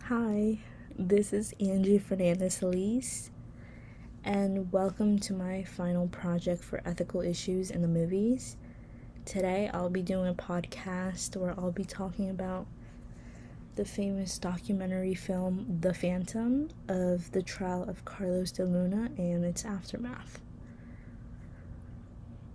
Hi, this is Angei Fernandez Salis, and welcome to my final project for ethical issues in the movies. Today, I'll be doing a podcast where I'll be talking about the famous documentary film The Phantom of the trial of Carlos de Luna and its aftermath.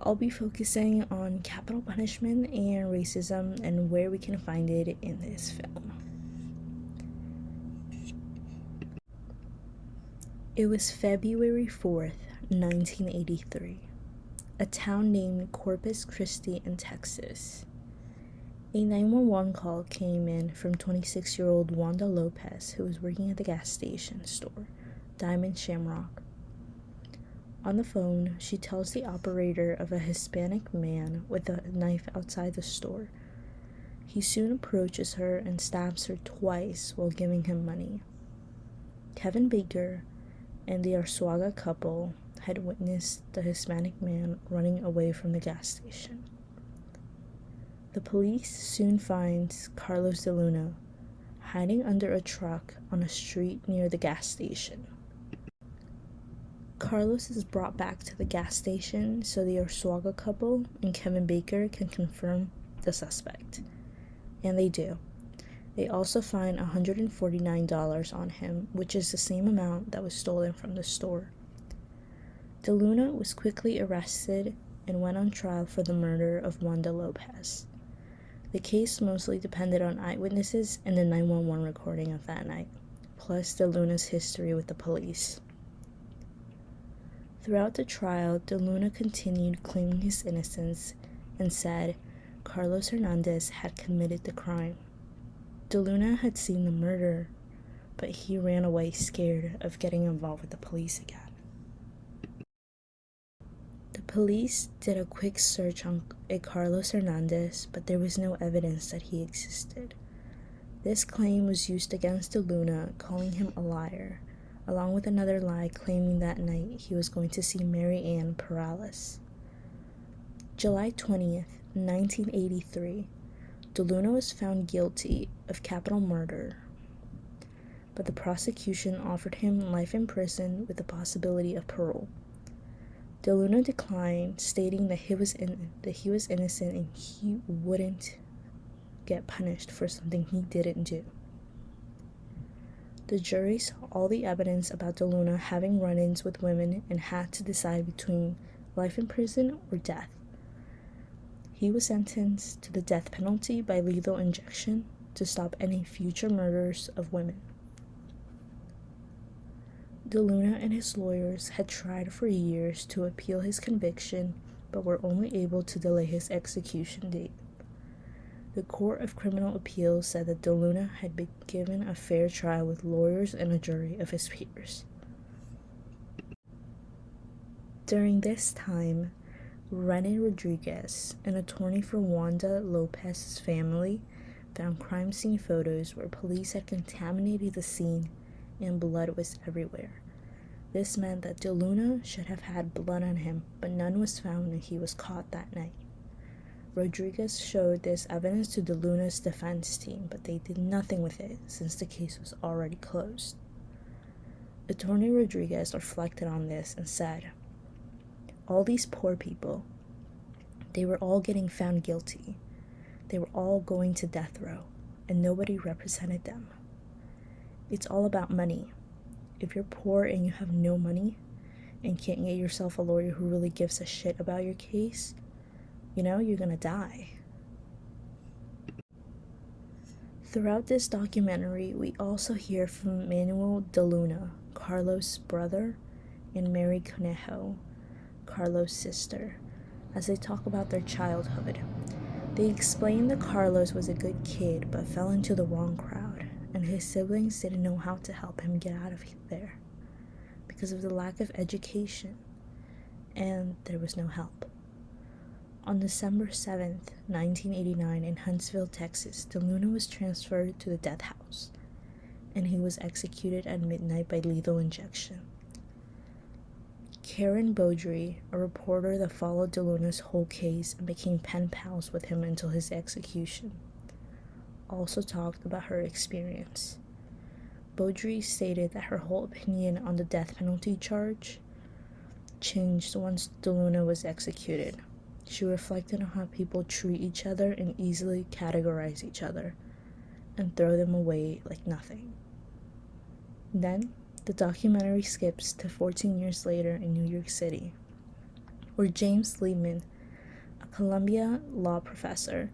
I'll be focusing on capital punishment and racism and where we can find it in this film. It was February 4th, 1983, a town named Corpus Christi in Texas. A 911 call came in from 26-year-old Wanda Lopez, who was working at the gas station store, Diamond Shamrock. On the phone, she tells the operator of a Hispanic man with a knife outside the store. He soon approaches her and stabs her twice while giving him money. Kevin Baker and the Arzuaga couple had witnessed the Hispanic man running away from the gas station. The police soon finds Carlos de Luna hiding under a truck on a street near the gas station. Carlos is brought back to the gas station so the Arzuaga couple and Kevin Baker can confirm the suspect. And they do. They also find $149 on him, which is the same amount that was stolen from the store. De Luna was quickly arrested and went on trial for the murder of Wanda Lopez. The case mostly depended on eyewitnesses and the 911 recording of that night, plus De Luna's history with the police. Throughout the trial, De Luna continued claiming his innocence and said Carlos Hernandez had committed the crime. De Luna had seen the murder, but he ran away scared of getting involved with the police again. The police did a quick search on Carlos Hernandez, but there was no evidence that he existed. This claim was used against De Luna, calling him a liar, along with another lie claiming that night he was going to see Mary Ann Perales. July 20th, 1983, De Luna was found guilty of capital murder, but the prosecution offered him life in prison with the possibility of parole. De Luna declined, stating that he was innocent and he wouldn't get punished for something he didn't do. The jury saw all the evidence about De Luna having run-ins with women and had to decide between life in prison or death. He was sentenced to the death penalty by lethal injection to stop any future murders of women. De Luna and his lawyers had tried for years to appeal his conviction, but were only able to delay his execution date. The Court of Criminal Appeals said that De Luna had been given a fair trial with lawyers and a jury of his peers. During this time, René Rodriguez, an attorney for Wanda Lopez's family, found crime scene photos where police had contaminated the scene and blood was everywhere. This meant that De Luna should have had blood on him, but none was found and he was caught that night. Rodriguez showed this evidence to De Luna's defense team, but they did nothing with it since the case was already closed. Attorney Rodriguez reflected on this and said, "All these poor people, they were all getting found guilty. They were all going to death row, and nobody represented them. It's all about money. If you're poor and you have no money and can't get yourself a lawyer who really gives a shit about your case, you're gonna die." Throughout this documentary, we also hear from Manuel De Luna, Carlos' brother, and Mary Conejo, Carlos' sister, as they talk about their childhood. They explain that Carlos was a good kid but fell into the wrong crowd, and his siblings didn't know how to help him get out of there because of the lack of education, and there was no help. On December 7th, 1989, in Huntsville, Texas, De Luna was transferred to the death house, and he was executed at midnight by lethal injection. Karen Beaudry, a reporter that followed De Luna's whole case and became pen pals with him until his execution, also talked about her experience. Beaudry stated that her whole opinion on the death penalty charge changed once DeLuna was executed. She reflected on how people treat each other and easily categorize each other and throw them away like nothing. Then, the documentary skips to 14 years later in New York City, where James Liebman, a Columbia law professor,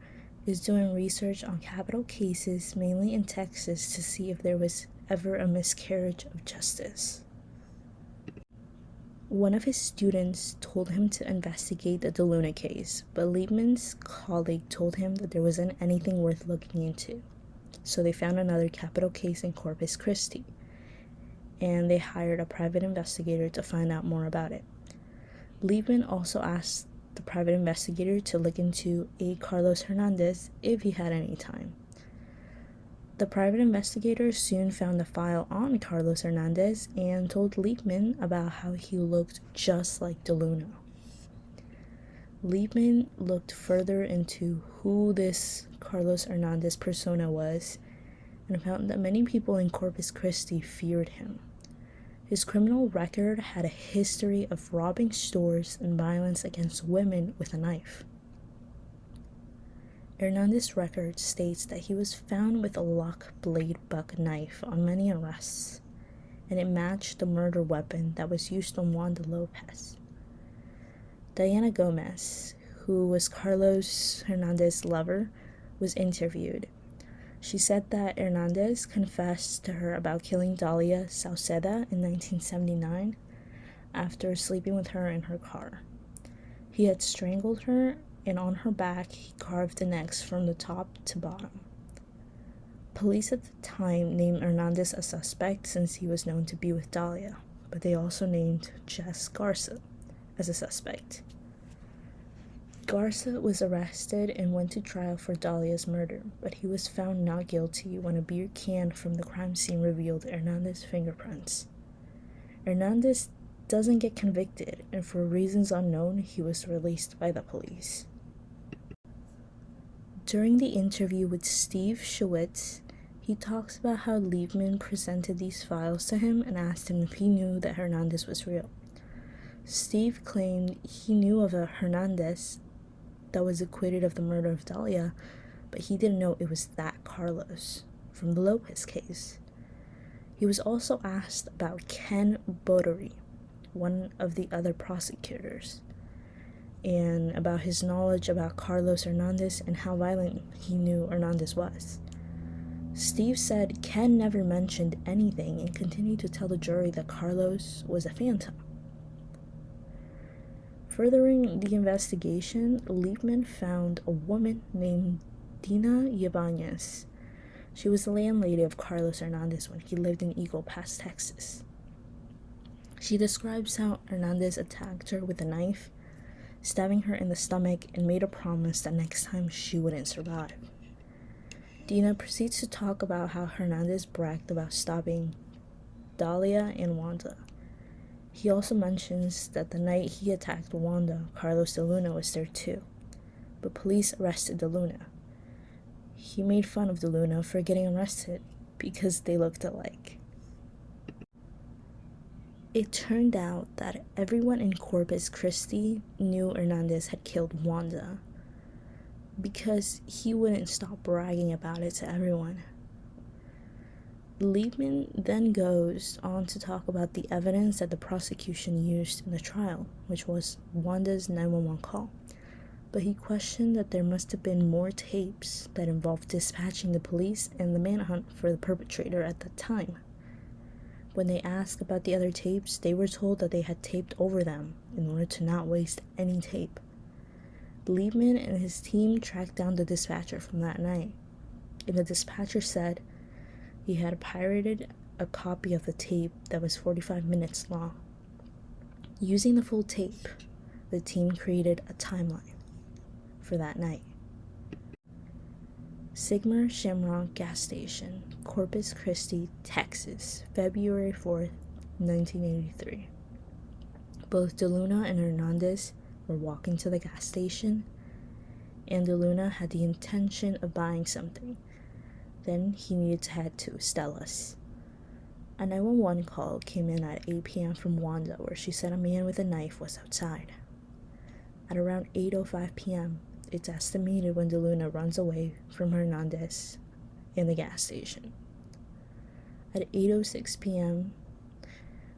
is doing research on capital cases mainly in Texas to see if there was ever a miscarriage of justice. One of his students told him to investigate the DeLuna case, but Liebman's colleague told him that there wasn't anything worth looking into. So they found another capital case in Corpus Christi, and they hired a private investigator to find out more about it. Liebman also asked the private investigator to look into a Carlos Hernandez if he had any time. The private investigator soon found a file on Carlos Hernandez and told Liebman about how he looked just like DeLuna. Liebman looked further into who this Carlos Hernandez persona was and found that many people in Corpus Christi feared him. His criminal record had a history of robbing stores and violence against women with a knife. Hernandez's record states that he was found with a lock blade buck knife on many arrests, and it matched the murder weapon that was used on Wanda Lopez. Diana Gomez, who was Carlos Hernandez's lover, was interviewed. She said that Hernandez confessed to her about killing Dalia Sauceda in 1979 after sleeping with her in her car. He had strangled her, and on her back he carved the necks from the top to bottom. Police at the time named Hernandez a suspect since he was known to be with Dalia, but they also named Jess Garza as a suspect. Garza was arrested and went to trial for Dalia's murder, but he was found not guilty when a beer can from the crime scene revealed Hernandez's fingerprints. Hernandez doesn't get convicted, and for reasons unknown, he was released by the police. During the interview with Steve Schwitz, he talks about how Liebman presented these files to him and asked him if he knew that Hernandez was real. Steve claimed he knew of a Hernandez that was acquitted of the murder of Dalia, but he didn't know it was that Carlos from the Lopez case. He was also asked about Ken Beaudry, one of the other prosecutors, and about his knowledge about Carlos Hernandez and how violent he knew Hernandez was. Steve said Ken never mentioned anything and continued to tell the jury that Carlos was a phantom. Furthering the investigation, Liebman found a woman named Dina Ibanez. She was the landlady of Carlos Hernandez when he lived in Eagle Pass, Texas. She describes how Hernandez attacked her with a knife, stabbing her in the stomach, and made a promise that next time she wouldn't survive. Dina proceeds to talk about how Hernandez bragged about stopping Dalia and Wanda. He also mentions that the night he attacked Wanda, Carlos DeLuna was there too, but police arrested DeLuna. He made fun of DeLuna for getting arrested because they looked alike. It turned out that everyone in Corpus Christi knew Hernandez had killed Wanda because he wouldn't stop bragging about it to everyone. Liebman then goes on to talk about the evidence that the prosecution used in the trial, which was Wanda's 911 call. But he questioned that there must have been more tapes that involved dispatching the police and the manhunt for the perpetrator at that time. When they asked about the other tapes, they were told that they had taped over them in order to not waste any tape. Liebman and his team tracked down the dispatcher from that night, and the dispatcher said he had pirated a copy of the tape that was 45 minutes long. Using the full tape, the team created a timeline for that night. Sigma Shamrock Gas Station, Corpus Christi, Texas, February 4th, 1983. Both DeLuna and Hernandez were walking to the gas station, and DeLuna had the intention of buying something. Then he needed to head to Stella's. A 911 call came in at 8 p.m. from Wanda, where she said a man with a knife was outside. At around 8:05 p.m., it's estimated when DeLuna runs away from Hernandez in the gas station. At 8:06 p.m.,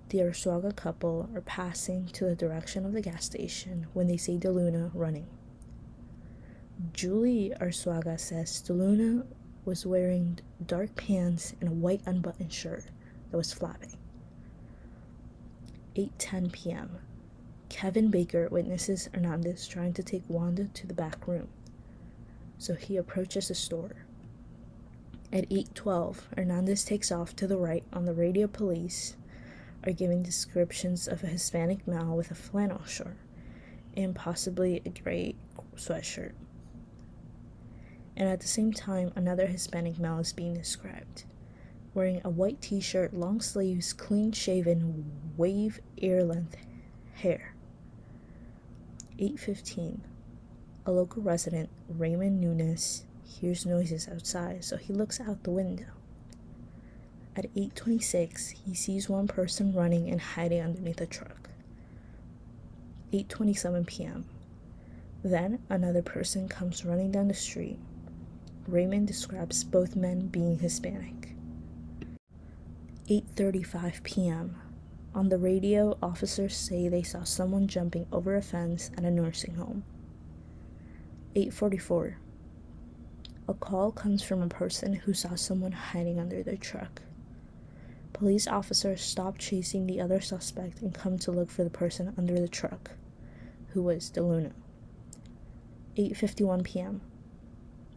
the Arzuaga couple are passing to the direction of the gas station when they see DeLuna running. Julie Arzuaga says DeLuna was wearing dark pants and a white unbuttoned shirt that was flapping. 8:10 p.m. Kevin Baker witnesses Hernandez trying to take Wanda to the back room, so he approaches the store. At 8:12, Hernandez takes off to the right. On the radio, police are giving descriptions of a Hispanic male with a flannel shirt and possibly a gray sweatshirt. And at the same time, another Hispanic male is being described, wearing a white t-shirt, long sleeves, clean-shaven, wave ear-length hair. 8:15, a local resident, Raymond Nunes, hears noises outside, so he looks out the window. At 8:26, he sees one person running and hiding underneath a truck. 8:27 p.m. Then another person comes running down the street. Raymond describes both men being Hispanic. 8:35 p.m. On the radio, officers say they saw someone jumping over a fence at a nursing home. 8:44. A call comes from a person who saw someone hiding under their truck. Police officers stop chasing the other suspect and come to look for the person under the truck, who was DeLuna. 8:51 p.m.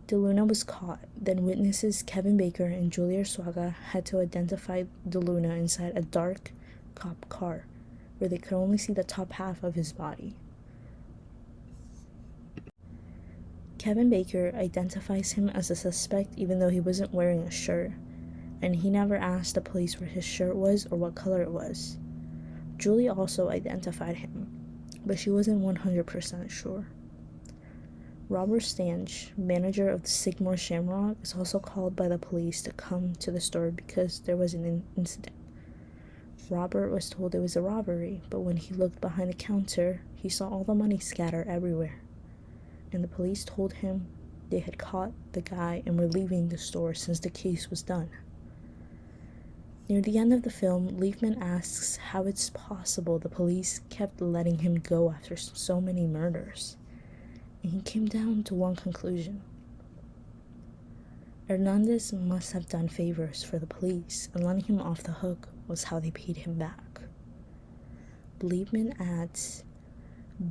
DeLuna was caught, then witnesses Kevin Baker and Julie Arzuaga had to identify DeLuna inside a dark cop car, where they could only see the top half of his body. Kevin Baker identifies him as a suspect even though he wasn't wearing a shirt, and he never asked the police where his shirt was or what color it was. Julie also identified him, but she wasn't 100% sure. Robert Stange, manager of the Sigmore Shamrock, is also called by the police to come to the store because there was an incident. Robert was told it was a robbery, but when he looked behind the counter, he saw all the money scattered everywhere. And the police told him they had caught the guy and were leaving the store since the case was done. Near the end of the film, Leifman asks how it's possible the police kept letting him go after so many murders. And he came down to one conclusion. Hernandez must have done favors for the police, and letting him off the hook was how they paid him back. Leifman adds,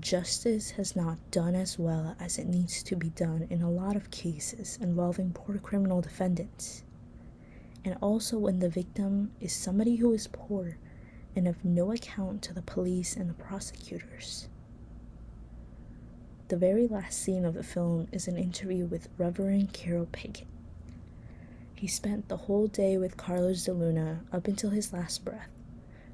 justice has not done as well as it needs to be done in a lot of cases involving poor criminal defendants, and also when the victim is somebody who is poor and of no account to the police and the prosecutors. The very last scene of the film is an interview with Reverend Carol Pickett. He spent the whole day with Carlos DeLuna up until his last breath.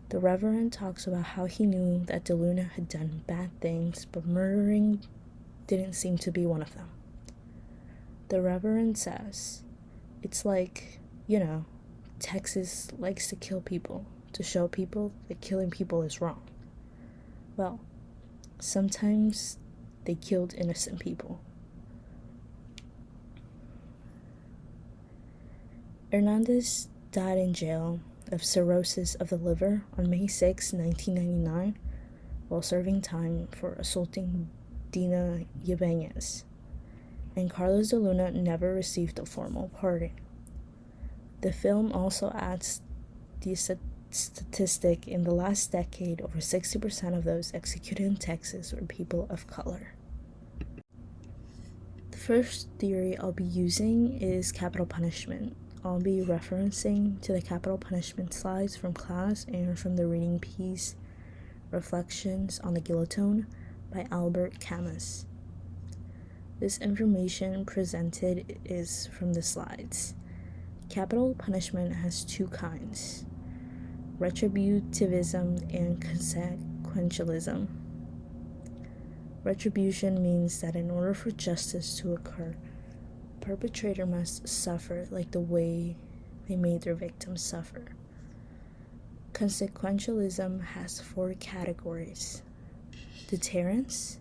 The Reverend talks about how he knew that DeLuna had done bad things, but murdering didn't seem to be one of them. The Reverend says, it's like, Texas likes to kill people, to show people that killing people is wrong. Well, sometimes they killed innocent people. Hernandez died in jail of cirrhosis of the liver on May 6, 1999, while serving time for assaulting Dina Ybanez, and Carlos DeLuna never received a formal pardon. The film also adds the statistic in the last decade, over 60% of those executed in Texas were people of color. The first theory I'll be using is capital punishment. I'll be referencing to the capital punishment slides from class and from the reading piece Reflections on the Guillotine by Albert Camus. This information presented is from the slides. Capital punishment has two kinds: retributivism and consequentialism. Retribution means that in order for justice to occur, perpetrator must suffer like the way they made their victims suffer. Consequentialism has 4 categories: deterrence,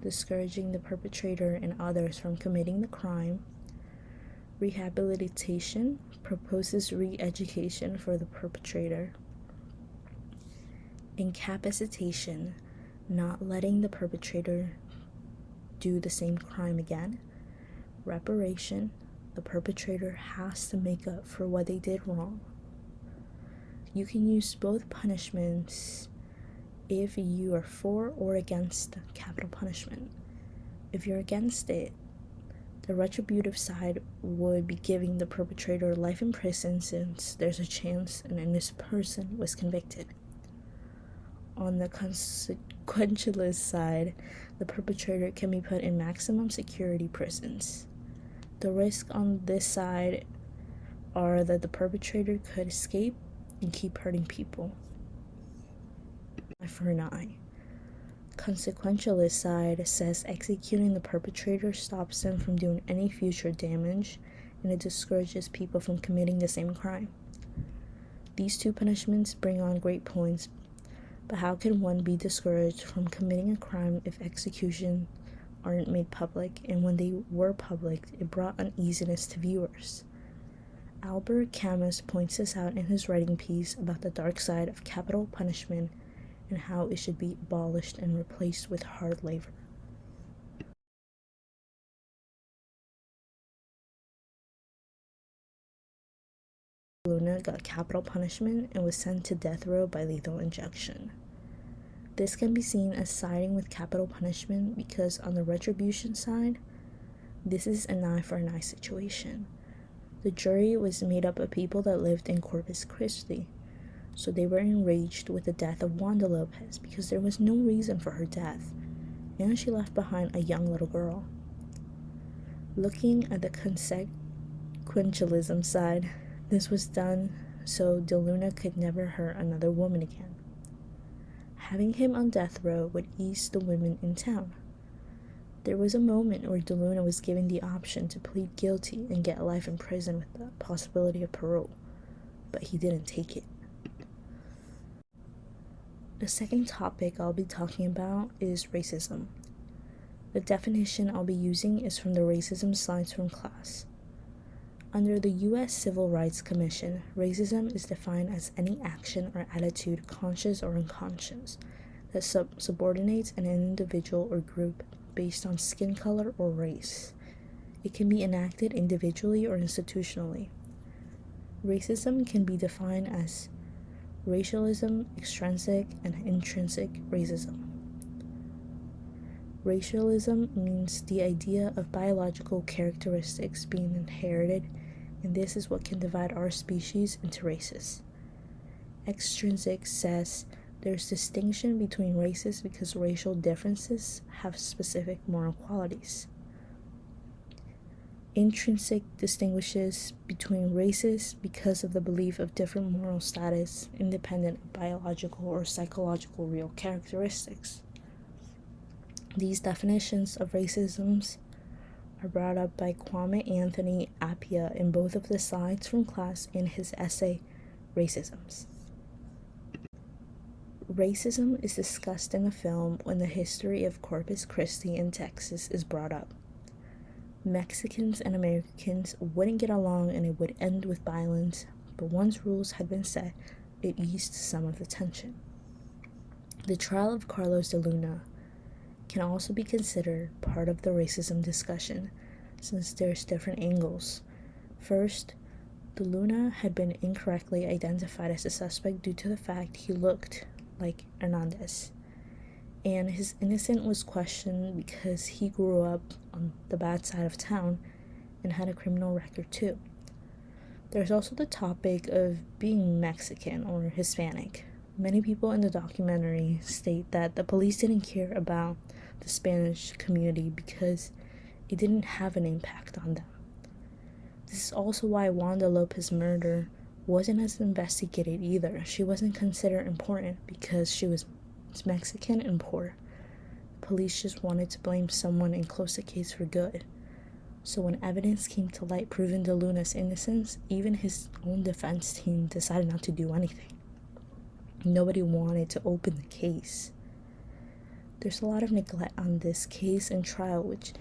discouraging the perpetrator and others from committing the crime; rehabilitation, proposes re-education for the perpetrator; incapacitation, not letting the perpetrator do the same crime again; reparation, the perpetrator has to make up for what they did wrong. You can use both punishments if you are for or against capital punishment. If you're against it, the retributive side would be giving the perpetrator life in prison since there's a chance an innocent person was convicted. On the consequentialist side, the perpetrator can be put in maximum security prisons. The risks on this side are that the perpetrator could escape and keep hurting people. Eye for an eye. Consequentialist side says executing the perpetrator stops them from doing any future damage, and it discourages people from committing the same crime. These 2 punishments bring on great points, but how can one be discouraged from committing a crime if executions aren't made public, and when they were public, it brought uneasiness to viewers? Albert Camus points this out in his writing piece about the dark side of capital punishment and how it should be abolished and replaced with hard labor. Luna got capital punishment and was sent to death row by lethal injection. This can be seen as siding with capital punishment because on the retribution side, this is an eye for an eye situation. The jury was made up of people that lived in Corpus Christi, so they were enraged with the death of Wanda Lopez because there was no reason for her death, and she left behind a young little girl. Looking at the consequentialism side, this was done so DeLuna could never hurt another woman again. Having him on death row would ease the women in town. There was a moment where DeLuna was given the option to plead guilty and get life in prison with the possibility of parole, but he didn't take it. The second topic I'll be talking about is racism. The definition I'll be using is from the racism slides from class. Under the U.S. Civil Rights Commission, racism is defined as any action or attitude, conscious or unconscious, that subordinates an individual or group based on skin color or race. It can be enacted individually or institutionally. Racism can be defined as racialism, extrinsic and intrinsic racism. Racialism means the idea of biological characteristics being inherited, and this is what can divide our species into races. Extrinsic says there's distinction between races because racial differences have specific moral qualities. Intrinsic distinguishes between races because of the belief of different moral status, independent of biological or psychological real characteristics. These definitions of racisms are brought up by Kwame Anthony Appiah in both of the slides from class in his essay, Racisms. Racism is discussed in the film when the history of Corpus Christi in Texas is brought up. Mexicans and Americans wouldn't get along and it would end with violence, but once rules had been set, it eased some of the tension. The trial of Carlos de Luna can also be considered part of the racism discussion, since there's different angles. First, de Luna had been incorrectly identified as a suspect due to the fact he looked like Hernandez, and his innocence was questioned because he grew up on the bad side of town and had a criminal record too. There's also the topic of being Mexican or Hispanic. Many people in the documentary state that the police didn't care about the Spanish community because it didn't have an impact on them. This is also why Wanda Lopez's murder wasn't as investigated either. She wasn't considered important because she was Mexican and poor. Police just wanted to blame someone and close the case for good. So when evidence came to light proving de Luna's innocence, even his own defense team decided not to do anything. Nobody wanted to open the case. There's a lot of neglect on this case and trial, which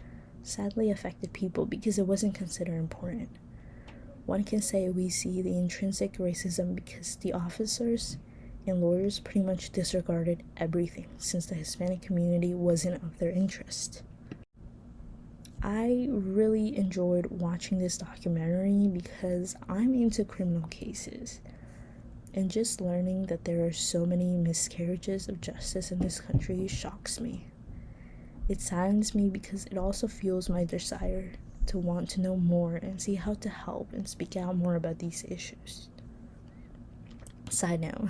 sadly affected people because it wasn't considered important. One can say we see the intrinsic racism because the officers and lawyers pretty much disregarded everything since the Hispanic community wasn't of their interest. I really enjoyed watching this documentary because I'm into criminal cases, and just learning that there are so many miscarriages of justice in this country shocks me. It saddens me because it also fuels my desire to want to know more and see how to help and speak out more about these issues. Side note,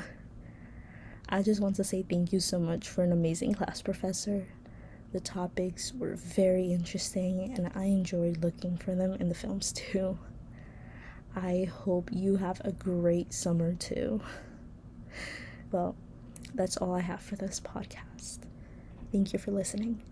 I just want to say thank you so much for an amazing class professor. The topics were very interesting and I enjoyed looking for them in the films too. I hope you have a great summer too. Well, that's all I have for this podcast. Thank you for listening.